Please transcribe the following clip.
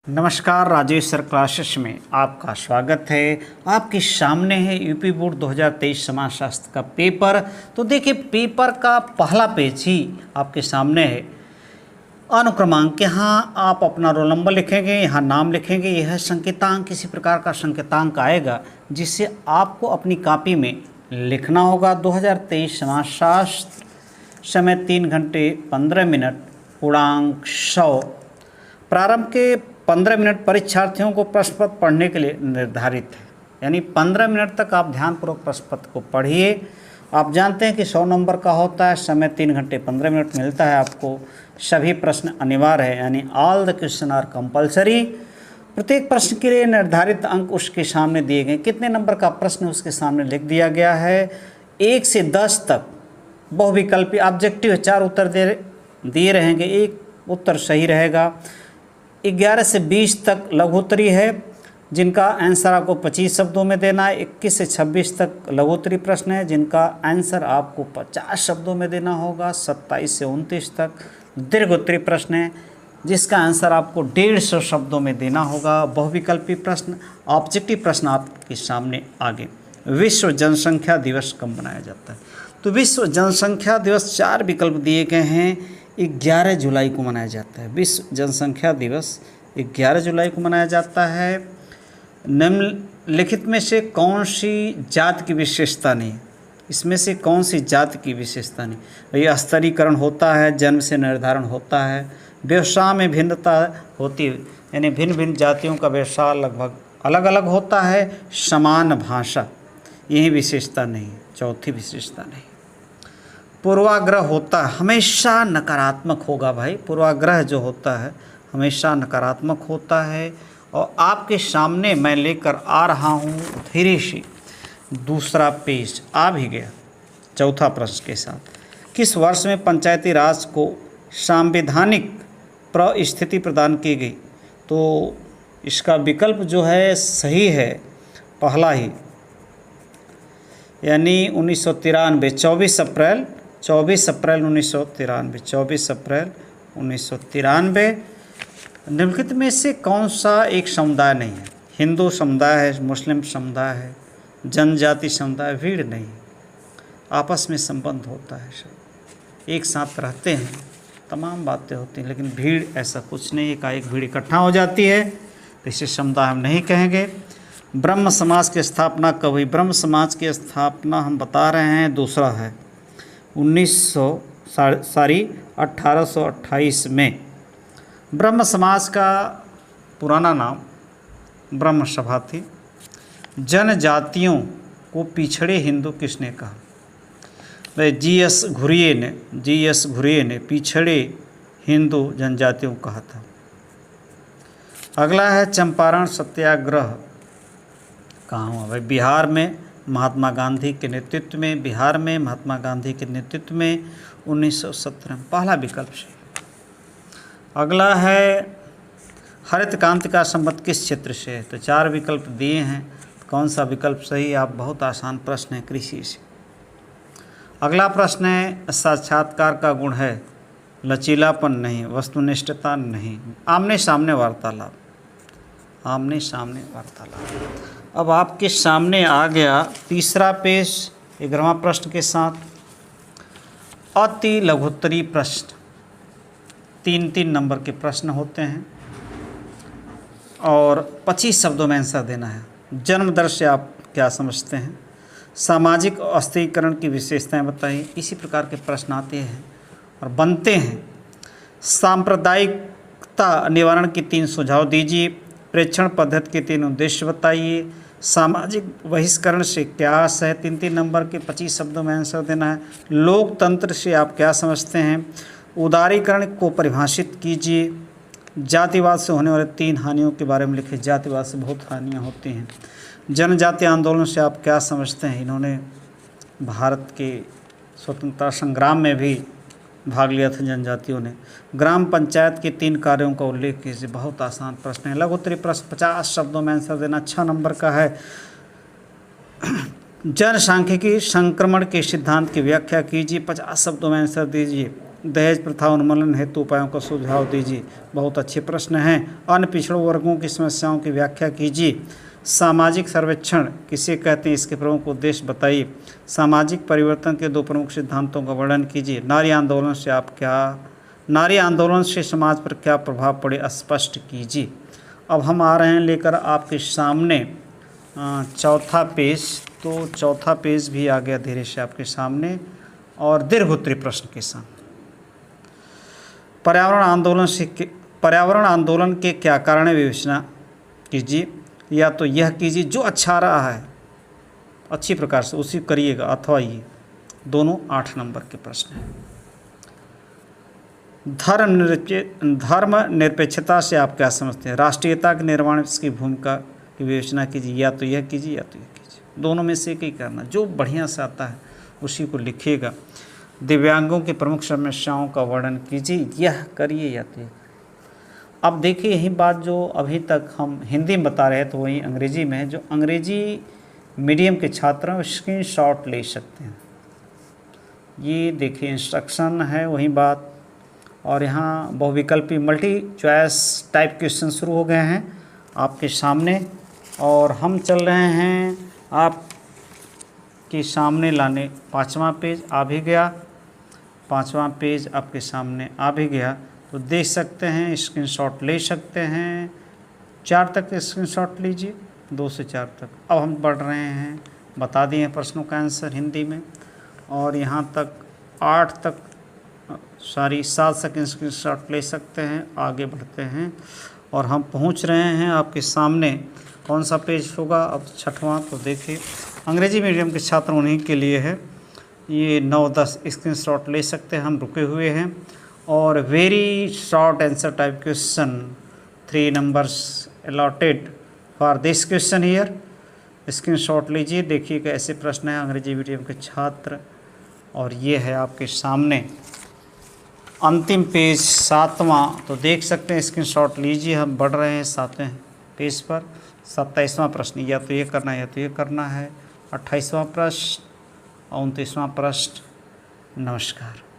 नमस्कार, Rajesh sir classes में आपका स्वागत है। आपके सामने है यूपी बोर्ड 2023 समाजशास्त्र का पेपर। तो देखिए, पेपर का पहला पेज ही आपके सामने है। अनुक्रमांक, यहाँ आप अपना रोल नंबर लिखेंगे, यहाँ नाम लिखेंगे, यह संकेतांक, किसी प्रकार का संकेतांक आएगा जिससे आपको अपनी कॉपी में लिखना होगा। 2023 समाजशास्त्र, समय 3 घंटे 15 मिनट, पूर्णांक 100। प्रारंभ के 15 मिनट परीक्षार्थियों को प्रश्न पत्र पढ़ने के लिए निर्धारित है, यानी 15 मिनट तक आप ध्यानपूर्वक प्रश्न पत्र को पढ़िए। आप जानते हैं कि 100 नंबर का होता है, समय 3 घंटे 15 मिनट मिलता है आपको। सभी प्रश्न अनिवार्य है, यानी all the question are compulsory. प्रत्येक प्रश्न के लिए निर्धारित अंक उसके सामने दिए गए। कितने नंबर का प्रश्न उसके सामने लिख दिया गया है। 1 से 10 तक बहुविकल्पी ऑब्जेक्टिव 4 उत्तर दिए रहेंगे, एक उत्तर सही रहेगा। 11 से 20 तक लघुत्तरी है, जिनका आंसर आपको 25 शब्दों में देना है। 21 से 26 तक लघुत्तरी प्रश्न है, जिनका आंसर आपको 50 शब्दों में देना होगा। 27 से 29 तक दीर्घोत्तरी प्रश्न है, जिसका आंसर आपको 150 शब्दों में देना होगा। बहुविकल्पी प्रश्न, ऑब्जेक्टिव प्रश्न आपके सामने आगे। विश्व जनसंख्या दिवस कब मनाया जाता है? तो विश्व जनसंख्या दिवस 4 विकल्प दिए गए हैं। 11 जुलाई को मनाया जाता है। विश्व जनसंख्या दिवस 11 जुलाई को मनाया जाता है। निम्नलिखित में से कौन सी जाति की विशेषता नहीं? इसमें से कौन सी जाति की विशेषता नहीं? ये स्तरीकरण होता है, जन्म से निर्धारण होता है, व्यवसाय में भिन्नता होती है, यानी भिन्न भिन्न जातियों का व्यवसाय लगभग अलग अलग होता है। समान भाषा, यही विशेषता नहीं है। चौथी विशेषता नहीं। पूर्वाग्रह होता है, हमेशा नकारात्मक होगा भाई। पूर्वाग्रह जो होता है हमेशा नकारात्मक होता है। और आपके सामने मैं लेकर आ रहा हूँ धीरे से दूसरा पेज आ भी गया, चौथा प्रश्न के साथ। किस वर्ष में पंचायती राज को संवैधानिक परिस्थिति प्रदान की गई? तो इसका विकल्प जो है सही है, पहला ही, यानी 1993, 24 अप्रैल 1993, 24 अप्रैल 1993। निम्नलिखित में से कौन सा एक समुदाय नहीं है? हिंदू समुदाय है, मुस्लिम समुदाय है, जनजाति समुदाय, भीड़ नहीं। आपस में संबंध होता है, सब एक साथ रहते हैं, तमाम बातें होती हैं, लेकिन भीड़ ऐसा कुछ नहीं। एकाएक भीड़ इकट्ठा हो जाती है, तो इसे समुदाय हम नहीं कहेंगे। ब्रह्म समाज की स्थापना कब हुई? ब्रह्म समाज की स्थापना हम बता रहे हैं दूसरा है, 1828 में। ब्रह्म समाज का पुराना नाम ब्रह्म सभा थी। जनजातियों को पिछड़े हिंदू किसने कहा? भाई जी.एस. घुरिये ने पिछड़े हिंदू जनजातियों को कहा था। अगला है चंपारण सत्याग्रह कहाँ हुआ? भाई बिहार में महात्मा गांधी के नेतृत्व में, बिहार में महात्मा गांधी के नेतृत्व में 1917 में। पहला विकल्प से। अगला है हरित क्रांति का संबंध किस क्षेत्र से है? तो 4 विकल्प दिए हैं, कौन सा विकल्प सही? आप बहुत आसान प्रश्न है, कृषि से। अगला प्रश्न है साक्षात्कार का गुण है? लचीलापन नहीं, वस्तुनिष्ठता नहीं, आमने सामने वार्तालाप, आमने सामने वार्तालाप। अब आपके सामने आ गया तीसरा पेज 11वां प्रश्न के साथ। अति लघुत्तरी प्रश्न, 3-3 नंबर के प्रश्न होते हैं और 25 शब्दों में आंसर देना है। जन्म दर से आप क्या समझते हैं? सामाजिक अस्थिरीकरण की विशेषताएं बताइए। इसी प्रकार के प्रश्न आते हैं और बनते हैं। सांप्रदायिकता निवारण के 3 सुझाव दीजिए। प्रेक्षण पद्धति के 3 उद्देश्य बताइए। सामाजिक बहिष्करण से क्या आस है? 3-3 नंबर के 25 शब्दों में आंसर देना है। लोकतंत्र से आप क्या समझते हैं? उदारीकरण को परिभाषित कीजिए। जातिवाद से होने वाले 3 हानियों के बारे में लिखिए। जातिवाद से बहुत हानियाँ होती हैं। जनजातीय आंदोलन से आप क्या समझते हैं? इन्होंने भारत के स्वतंत्रता संग्राम में भी भाग लिया था जनजातियों ने। ग्राम पंचायत के 3 कार्यों का उल्लेख कीजिए। बहुत आसान प्रश्न है। लघुत्तरी प्रश्न 50 शब्दों में आंसर देना। 6 नंबर का है जनसांख्यिकी संक्रमण के सिद्धांत की व्याख्या कीजिए। 50 शब्दों में आंसर दीजिए। दहेज प्रथा उन्मूलन हेतु उपायों का सुझाव दीजिए। बहुत अच्छे प्रश्न हैं। अन्य पिछड़ों वर्गों की समस्याओं की व्याख्या कीजिए। सामाजिक सर्वेक्षण किसे कहते हैं, इसके प्रमुख उद्देश्य बताइए। सामाजिक परिवर्तन के 2 प्रमुख सिद्धांतों का वर्णन कीजिए। नारी आंदोलन से समाज पर क्या प्रभाव पड़े, स्पष्ट कीजिए। अब हम आ रहे हैं लेकर आपके सामने चौथा पेज। तो चौथा पेज भी आ गया धीरे से आपके सामने और दीर्घोत्तरी प्रश्न के साथ। पर्यावरण आंदोलन के क्या कारण है, विवेचना कीजिए। या तो यह कीजिए जो अच्छा रहा है अच्छी प्रकार से उसी करिएगा, अथवा ये दोनों 8 नंबर के प्रश्न हैं। धर्मनिरपेक्षता से आप क्या समझते हैं। राष्ट्रीयता के निर्माण में इसकी भूमिका की विवेचना कीजिए। या तो यह कीजिए या तो यह कीजिए, दोनों में से एक ही करना, जो बढ़िया से आता है उसी को लिखिएगा। दिव्यांगों की प्रमुख समस्याओं का वर्णन कीजिए। यह करिए या तो। अब देखिए यही बात जो अभी तक हम हिंदी में बता रहे हैं तो वही अंग्रेजी में है। जो अंग्रेजी मीडियम के छात्र हैं स्क्रीनशॉट ले सकते हैं। ये देखिए इंस्ट्रक्शन है वही बात। और यहाँ बहुविकल्पी मल्टी चॉइस टाइप क्वेश्चन शुरू हो गए हैं आपके सामने और हम चल रहे हैं आपके सामने लाने। 5वां पेज आ भी गया, 5वां पेज आपके सामने आ भी गया। तो देख सकते हैं, स्क्रीनशॉट ले सकते हैं। 4 तक स्क्रीनशॉट लीजिए, 2 से 4 तक। अब हम बढ़ रहे हैं, बता दिए प्रश्नों का आंसर हिंदी में। और यहाँ तक 7 तक स्क्रीनशॉट ले सकते हैं। आगे बढ़ते हैं और हम पहुँच रहे हैं आपके सामने। कौन सा पेज होगा अब, 6वां। तो देखिए अंग्रेजी मीडियम के छात्र उन्हीं के लिए है। ये 9-10 स्क्रीनशॉट ले सकते हैं, हम रुके हुए हैं। और very short answer type question, 3 numbers allotted for this question here. Screenshot लीजिए, देखिएगा ऐसे प्रश्न हैं अंग्रेजी मीडियम के छात्र। और ये है आपके सामने अंतिम पेज 7वां। तो देख सकते हैं, स्क्रीनशॉट लीजिए। हम बढ़ रहे हैं 7वें पेज पर। 27वां प्रश्न, या तो ये करना है या तो ये करना है। 28वां प्रश्न, 29वां प्रश्न। नमस्कार।